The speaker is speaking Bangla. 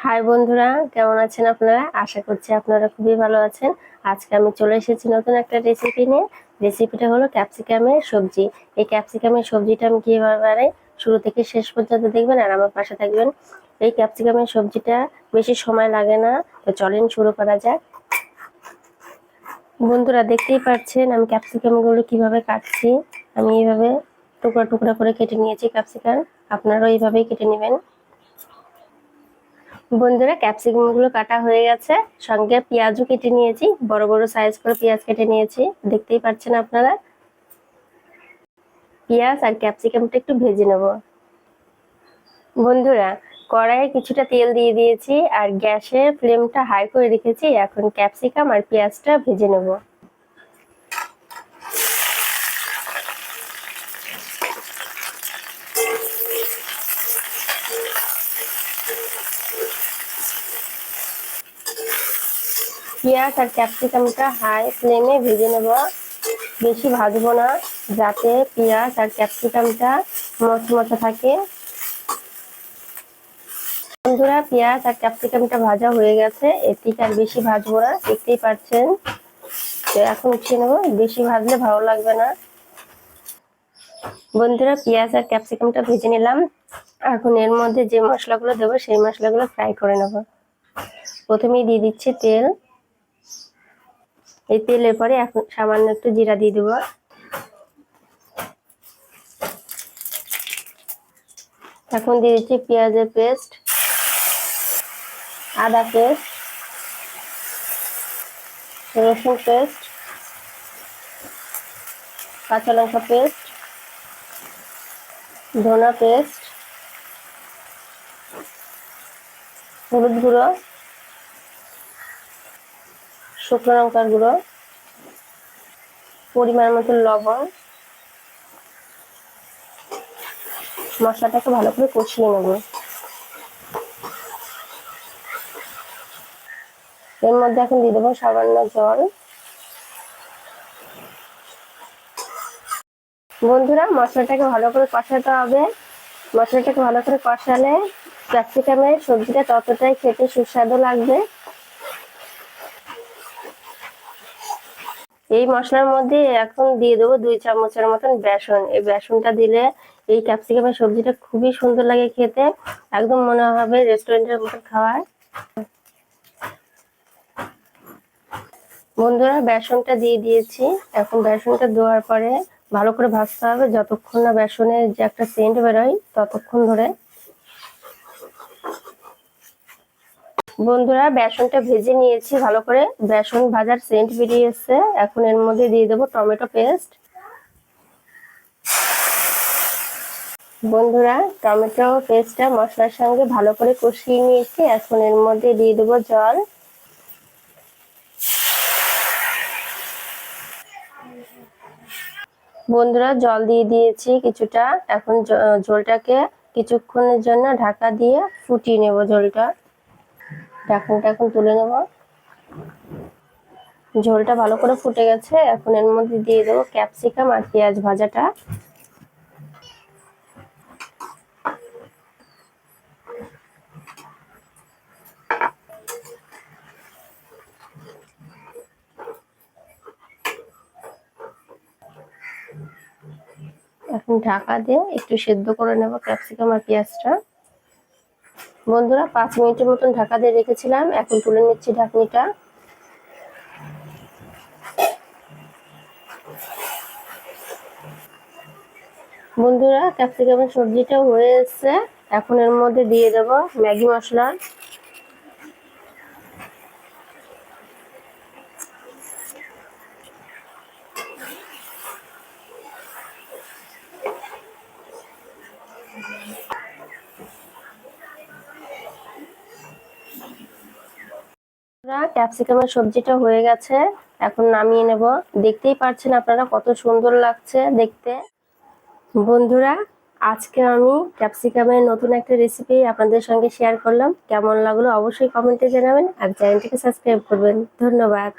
হাই বন্ধুরা, কেমন আছেন আপনারা? আশা করছি আপনারা খুবই ভালো আছেন। আজকে আমি চলে এসেছি নতুন একটা রেসিপি নিয়ে। রেসিপিটা হলো ক্যাপসিকামের সবজি। এই ক্যাপসিকামের সবজিটা আমি কিভাবে বানাই শুরু থেকে শেষ পর্যন্ত দেখবেন আর আমার পাশে থাকবেন। এই ক্যাপসিকামের সবজিটা বেশি সময় লাগে না, তো চলেন শুরু করা যাক। বন্ধুরা দেখতেই পাচ্ছেন আমি ক্যাপসিকামগুলো কিভাবে কাটছি। আমি এইভাবে টুকরা টুকরা করে কেটে নিয়েছি ক্যাপসিকাম। আপনারাও এইভাবেই কেটে নেবেন। বন্ধুরা ক্যাপসিকাম গুলো কাটা হয়ে গেছে, সঙ্গে পেঁয়াজও কেটে নিয়েছি, বড় বড় সাইজ করে পেঁয়াজ কেটে নিয়েছি, দেখতেই পাচ্ছেন আপনারা। পেঁয়াজ আর ক্যাপসিকামটা একটু ভেজে নেব। বন্ধুরা কড়াইয়ে কিছুটা তেল দিয়ে দিয়েছি আর গ্যাসের ফ্লেমটা হাই করে রেখেছি। এখন ক্যাপসিকাম আর পেঁয়াজটা ভেজে নেব। পেঁয়াজ আর ক্যাপসিকামটা হাই ফ্লেমে ভেজে নেব, বেশি ভাজবো না, যাতে পেঁয়াজ আর ক্যাপসিকামটা মচমচে থাকে। বন্ধুরা পেঁয়াজ আর ক্যাপসিকামটা ভাজা হয়ে গেছে, এর থেকে আর বেশি ভাজবো না, দেখতেই পাচ্ছেন। তো এখন উঠিয়ে নেবো, বেশি ভাজলে ভালো লাগবে না। বন্ধুরা পেঁয়াজ আর ক্যাপসিকামটা ভেজে নিলাম, এখন এর মধ্যে যে মশলাগুলো দেবো সেই মশলাগুলো ফ্রাই করে নেব। প্রথমেই দিয়ে দিচ্ছি তেল। এই তেলের পরে এখন সামান্য একটু জিরা দিয়ে দেবো। এখন দিয়ে দিচ্ছি পেঁয়াজের পেস্ট, আদা পেস্ট, রসুন পেস্ট, কাঁচা লঙ্কা পেস্ট, ধনা পেস্ট, হলুদ গুঁড়ো, শুকনো লঙ্কার গুঁড়ো, পরিমাণ মতো লবণ। মশলাটাকে ভালো করে কষিয়ে নেব। এর মধ্যে এখন দিয়ে দেবো সামান্য জল। বন্ধুরা মশলাটাকে ভালো করে কষাতে হবে। মশলাটাকে ভালো করে কষালে ক্যাপসিকামের সবজিটা ততটাই খেতে সুস্বাদু লাগবে। এই মশলার মধ্যে এখন দিয়ে দেবো 2 চামচের মতন বেসন। এই বেসনটা দিলে এই ক্যাপসিকামের সবজিটা খুবই সুন্দর লাগে খেতে, একদম মনে হবে রেস্টুরেন্টের মতো খাওয়ার। বন্ধুরা বেসনটা দিয়ে দিয়েছি, এখন বেসনটা দেওয়ার পরে ভালো করে ভাজতে হবে যতক্ষণ না বেসনের যে একটা সেন্ট বেরোয় ততক্ষণ ধরে। বন্ধুরা বেসনটা ভেজে নিয়েছি ভালো করে, বেসন ভাজার সেন্ট বেরিয়ে এসছে। এখন এর মধ্যে দিয়ে দেবো টমেটো পেস্ট। বন্ধুরা টমেটো পেস্টটা মশলার সঙ্গে ভালো করে কষিয়ে নিয়েছি, এখন এর মধ্যে দিয়ে দেবো জল। বন্ধুরা জল দিয়ে দিয়েছি কিছুটা, এখন ঝোলটাকে কিছুক্ষণের জন্য ঢাকা দিয়ে ফুটিয়ে নেব। ঝোলটা ঢাকনাটা এখন তুলে নেব। ঝোলটা ভালো করে ফুটে গেছে, এখন এর মধ্যে দিয়ে দেবো ক্যাপসিকাম আর পেঁয়াজ ভাজাটা। এখন ঢাকা দিয়ে একটু সেদ্ধ করে নেব ক্যাপসিকাম আর পেঁয়াজটা। বন্ধুরা 5 মিনিটের মতন ঢাকা দিয়ে রেখেছিলাম, এখন তুলে নিচ্ছি ঢাকনিটা। বন্ধুরা ক্যাপসিকামের সবজিটা হয়ে এসছে, এখন এর মধ্যে দিয়ে দেব ম্যাগি মশলা। ক্যাপসিকামের সবজিটা হয়ে গেছে, এখন নামিয়ে নেব। দেখতেই পাচ্ছেন আপনারা কত সুন্দর লাগছে দেখতে। বন্ধুরা আজকে আমি ক্যাপসিকামের নতুন একটা রেসিপি আপনাদের সঙ্গে শেয়ার করলাম। কেমন লাগলো অবশ্যই কমেন্টে জানাবেন আর চ্যানেলটিকে সাবস্ক্রাইব করবেন। ধন্যবাদ।